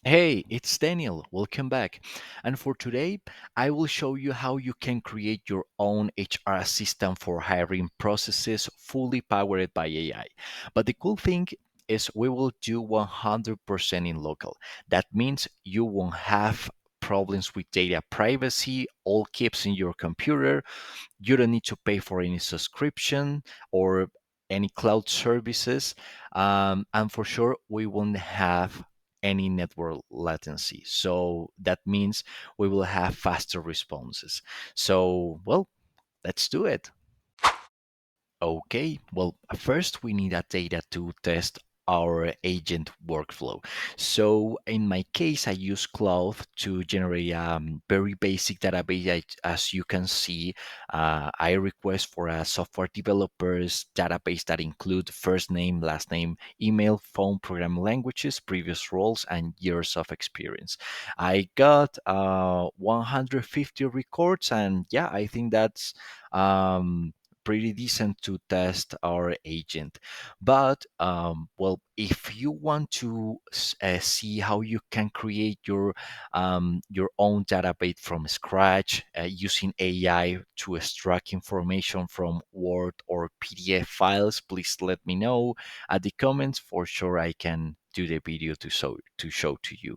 Hey, it's Daniel. Welcome back. And for today, I will show you how you can create your own HR assistant for hiring processes fully powered by AI. But the cool thing is we will do 100% in local. That means you won't have problems with data privacy, all keeps in your computer. You don't need to pay for any subscription or any cloud services. And for sure, we won't have any network latency. So that means we will have faster responses. So, well, let's do it. Okay, well, first we need a data to test our agent workflow. So in my case, I use Cloud to generate a very basic database. As you can see, I request for a software developer's database that include first name, last name, email, phone, programming languages, previous roles, and years of experience. I got 150 records, and yeah, I think that's pretty decent to test our agent. But well, if you want to see how you can create your own database from scratch using AI to extract information from Word or PDF files, please let me know at the comments. For sure, I can do the video to show to you.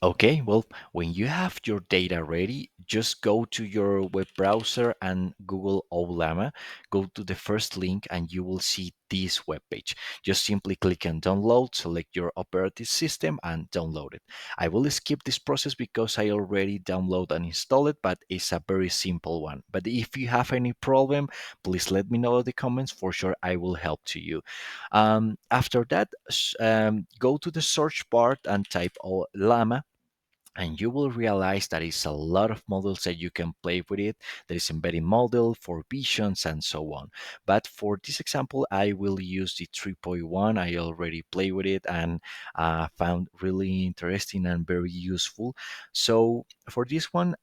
Okay, well, when you have your data ready, just go to your web browser and Google Ollama. Go to the first link and you will see this web page. Just simply click on download, select your operating system and download it. I will skip this process because I already download and install it, but it's a very simple one. But if you have any problem, please let me know in the comments. For sure, I will help to you. After that, go to the search part and type Llama, and you will realize that it's a lot of models that you can play with it. There is embedding model for visions and so on. But for this example, I will use the 3.1. I already play with it and found really interesting and very useful. So for this one,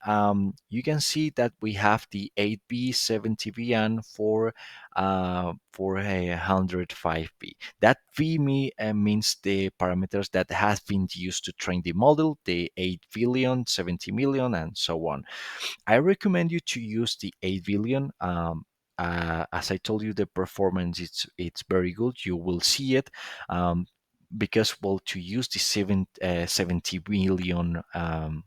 you can see that we have the 8B, 70B, and for a 105B. That means the parameters that has been used to train the model, the 8 billion, 70 million, and so on. I recommend you to use the 8 billion. As I told you, the performance it's very good. You will see it. Because well, to use the 70 million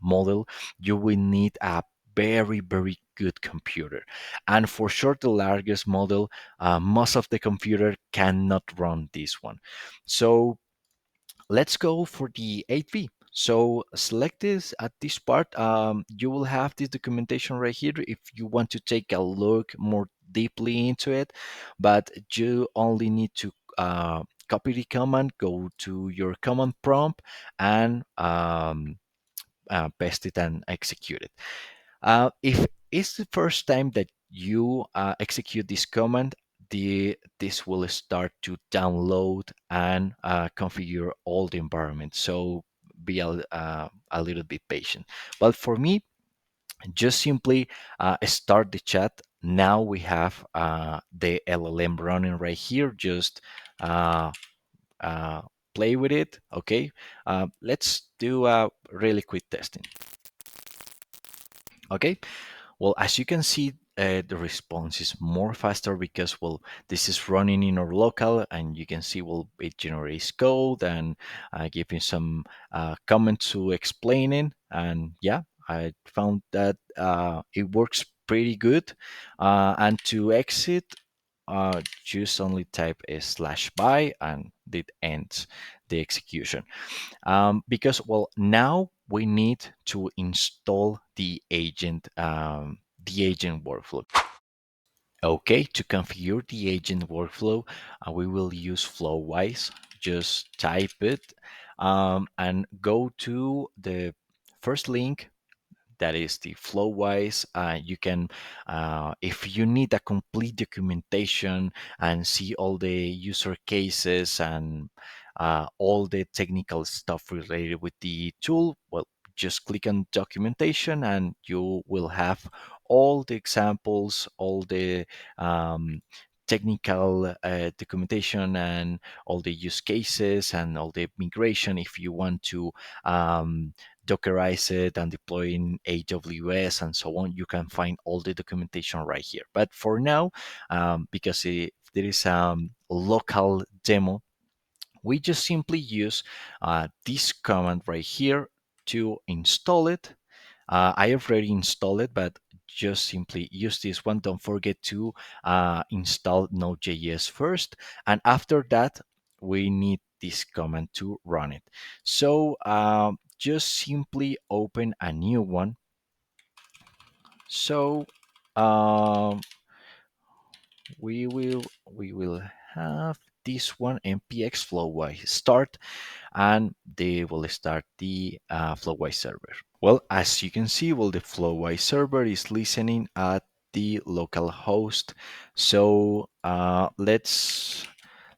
model, you will need a very good computer, and for sure the largest model, most of the computer cannot run this one. So let's go for the 8V. So select this at this part. You will have this documentation right here if you want to take a look more deeply into it, but you only need to copy the command, go to your command prompt, and paste it and execute it. If it's the first time that you execute this command, this will start to download and configure all the environment. So be a little bit patient. But for me, just simply start the chat. Now we have the LLM running right here. Just uh, uh, play with it. Okay, let's do a really quick testing. Okay, well, as you can see, the response is more faster because, well, this is running in our local, and you can see, well, it generates code and giving some comments to explain it. And yeah, I found that it works pretty good. And to exit, just only type a slash by and it ends the execution. Because well, now we need to install the agent workflow. Okay, to configure the agent workflow, we will use Flowise. Just type it and go to the first link, that is the Flowise. You can, if you need a complete documentation and see all the user cases and all the technical stuff related with the tool, well, just click on documentation and you will have all the examples, all the um, technical documentation and all the use cases and all the migration. If you want to Dockerize it and deploy in AWS and so on, you can find all the documentation right here. But for now, because there is a local demo, we just simply use this command right here to install it. I already installed it, but just simply use this one. Don't forget to install Node.js first. And after that, we need this command to run it. So just simply open a new one. So um, we will have this one, npx flowise start, and they will start the Flowise server. Well, as you can see, well, the Flowise server is listening at the local host. So let's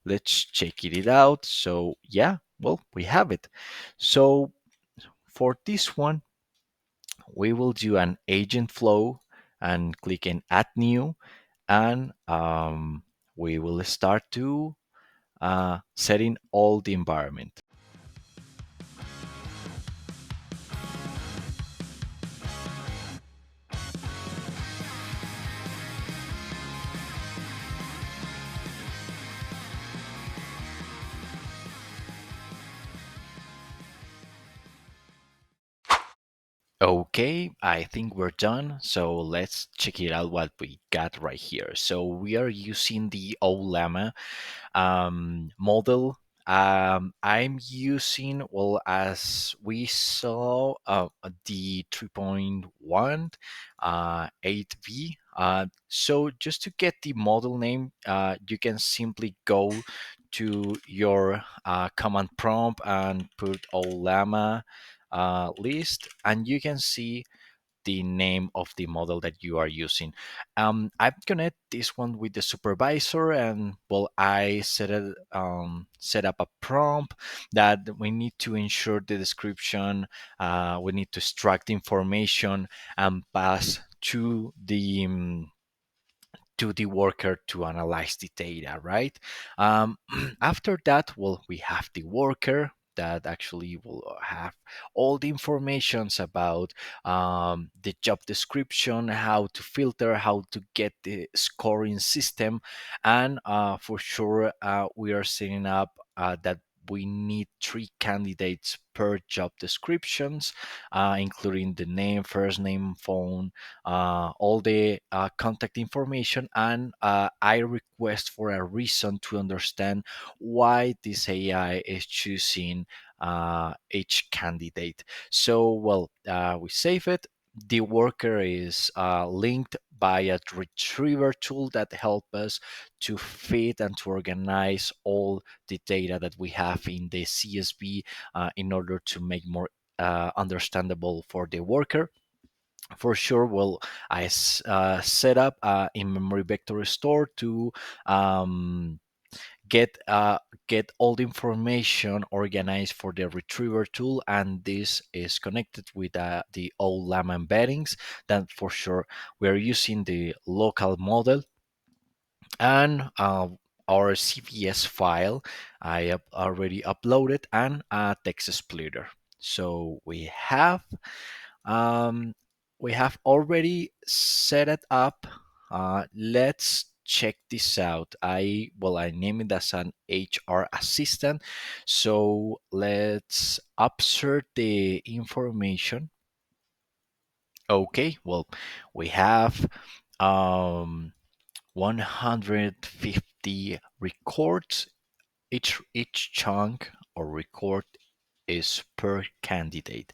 check it out. So yeah, well, we have it. So for this one, we will do an agent flow and click in add new, and we will start to setting all the environment. Okay, I think we're done. So let's check it out what we got right here. So we are using the Ollama model. I'm using, well, as we saw, the 3.1 8V. So just to get the model name, you can simply go to your command prompt and put Ollama list, and you can see the name of the model that you are using. I've connect this one with the supervisor, and well, I set up a prompt that we need to ensure the description. We need to extract information and pass to the worker to analyze the data, right? After that, well, we have the worker that actually will have all the informations about the job description, how to filter, how to get the scoring system, and for sure, we are setting up that we need 3 candidates per job descriptions, including the name, first name, phone, all the contact information, and I request for a reason to understand why this AI is choosing each candidate. So, well, we save it. The worker is linked by a retriever tool that help us to fit and to organize all the data that we have in the CSV in order to make more understandable for the worker. For sure, well, I set up in-memory vector store to um, get get all the information organized for the retriever tool, and this is connected with the Ollama embeddings. Then for sure we are using the local model, and our CVS file I have already uploaded, and a text splitter. So um, we have already set it up. Let's check this out. I name it as an HR assistant. So let's observe the information. Okay, well, we have um 150 records. Each chunk or record is per candidate.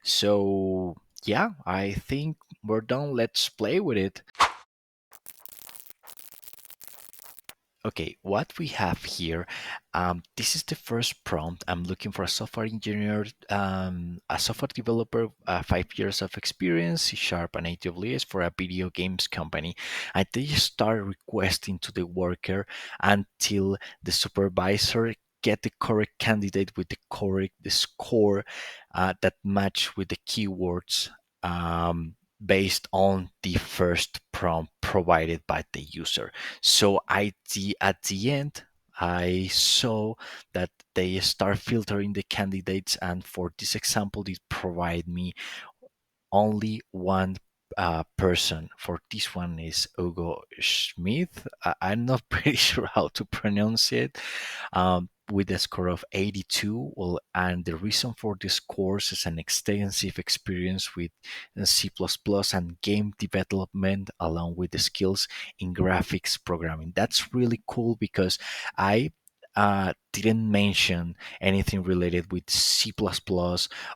So yeah, I think we're done. Let's play with it. Okay, what we have here, this is the first prompt. I'm looking for a software engineer, a software developer, 5 years of experience, C Sharp and AWS for a video games company. And they start requesting to the worker until the supervisor get the correct candidate with the correct the score that match with the keywords. based on the first prompt provided by the user. So at the end, I saw that they start filtering the candidates, and for this example, it provide me only one person. For this one is Hugo Schmidt. I'm not pretty sure how to pronounce it. With a score of 82. Well, and the reason for this course is an extensive experience with C++ and game development, along with the skills in graphics programming. That's really cool because I didn't mention anything related with C++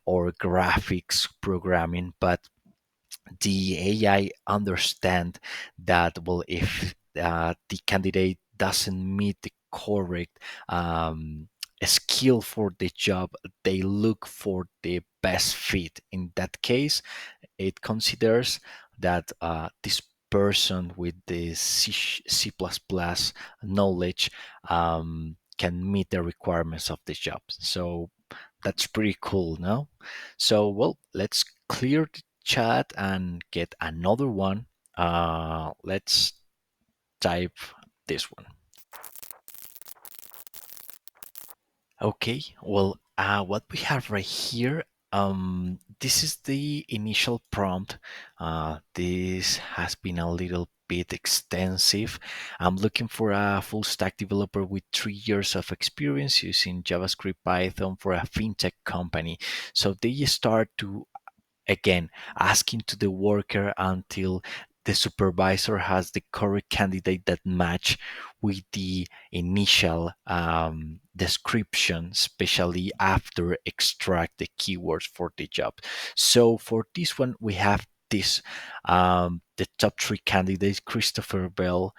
or graphics programming, but the AI understand that, well, if the candidate doesn't meet the correct skill for the job, they look for the best fit. In that case, it considers that this person with the C++ knowledge can meet the requirements of the job. So that's pretty cool, no? So, well, let's clear the chat and get another one. Let's type this one. Okay, well, what we have right here, this is the initial prompt. This has been a little bit extensive. I'm looking for a full stack developer with 3 years of experience using JavaScript, Python for a fintech company. So they start to, again, asking to the worker until the supervisor has the correct candidate that match with the initial description, especially after extract the keywords for the job. So for this one, we have this the top three candidates: Christopher Bell,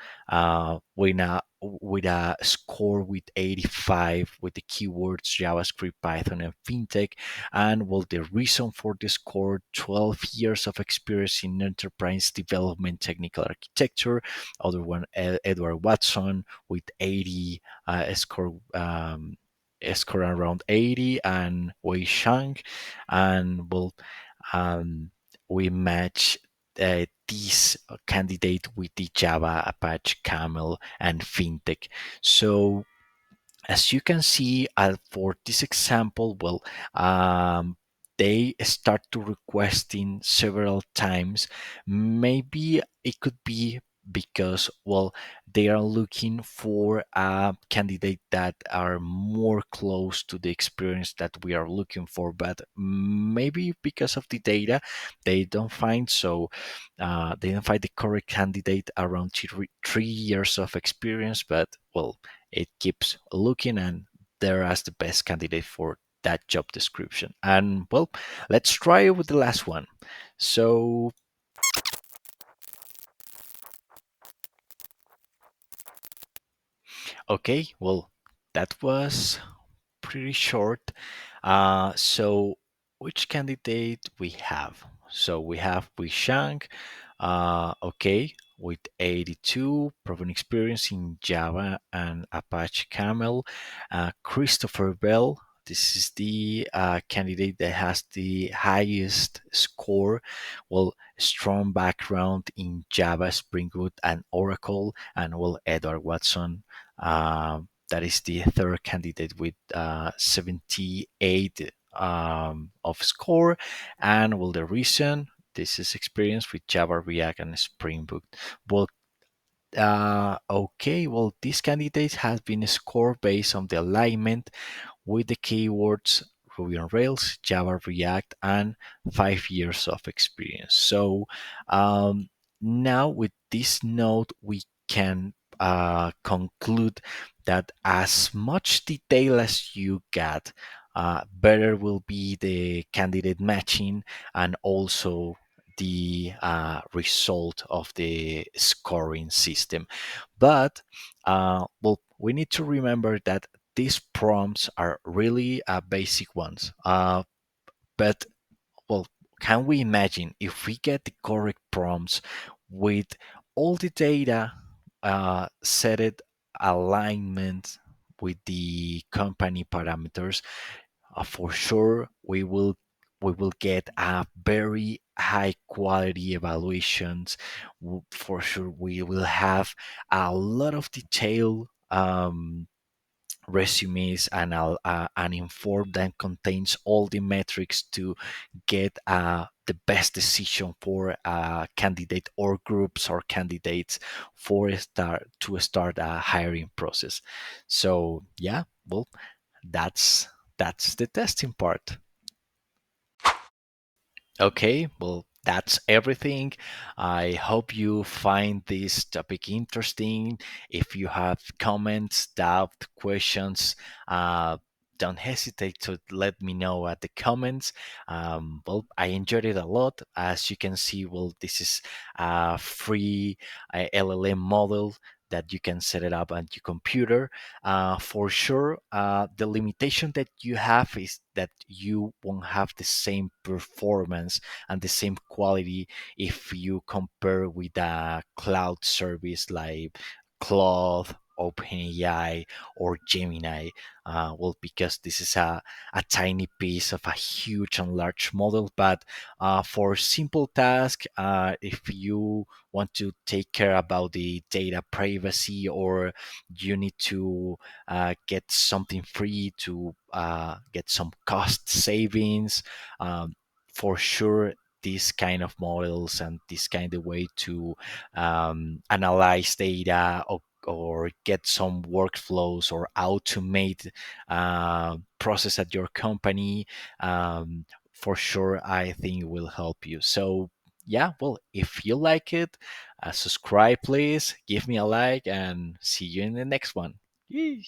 with a score with 85 with the keywords JavaScript, Python, and fintech. And well, the reason for the score: 12 years of experience in enterprise development, technical architecture. Other one, Edward Watson with 80, score around 80, and Wei Shang. And well, um, we match this candidate with the Java, Apache, Camel, and fintech. So as you can see, for this example, well, they start to requesting several times. Maybe it could be because, well, they are looking for a candidate that are more close to the experience that we are looking for, but maybe because of the data they don't find. So they don't find the correct candidate around 3 years of experience, but well, it keeps looking, and there as the best candidate for that job description. And well, let's try it with the last one. So okay, well, that was pretty short. So which candidate we have? So we have Wishang, okay, with 82 proven experience in Java and Apache Camel. Christopher Bell, this is the candidate that has the highest score. Well, strong background in Java, Spring Boot, and Oracle. And well, Edward Watson, that is the third candidate with 78 of score. And well, the reason: this is experience with Java, React, and Spring Boot. Well, okay, well, this candidate has been scored based on the alignment with the keywords Ruby on Rails, Java, React, and 5 years of experience. So now with this note, we can conclude that as much detail as you get, better will be the candidate matching, and also the result of the scoring system. But well, we need to remember that these prompts are really basic ones. But well, can we imagine if we get the correct prompts with all the data, set it alignment with the company parameters? For sure, we will we will get a very high quality evaluations. For sure, we will have a lot of detail. Resumes and an inform that contains all the metrics to get the best decision for a candidate or groups or candidates for to start a hiring process. So yeah, well, that's that's the testing part. Okay, well, that's everything. I hope you find this topic interesting. If you have comments, doubt, questions, uh, don't hesitate to let me know at the comments. Well, I enjoyed it a lot. As you can see, well, this is a free LLM model that you can set it up on your computer. For sure, the limitation that you have is that you won't have the same performance and the same quality if you compare with a cloud service like Claude, OpenAI, or Gemini. Well, because this is a tiny piece of a huge and large model, but for simple tasks, if you want to take care about the data privacy, or you need to get something free to get some cost savings, for sure these kind of models and this kind of way to analyze data, or get some workflows or automate process at your company, for sure I think will help you. So yeah, well, if you like it, subscribe, please give me a like, and see you in the next one. Yee.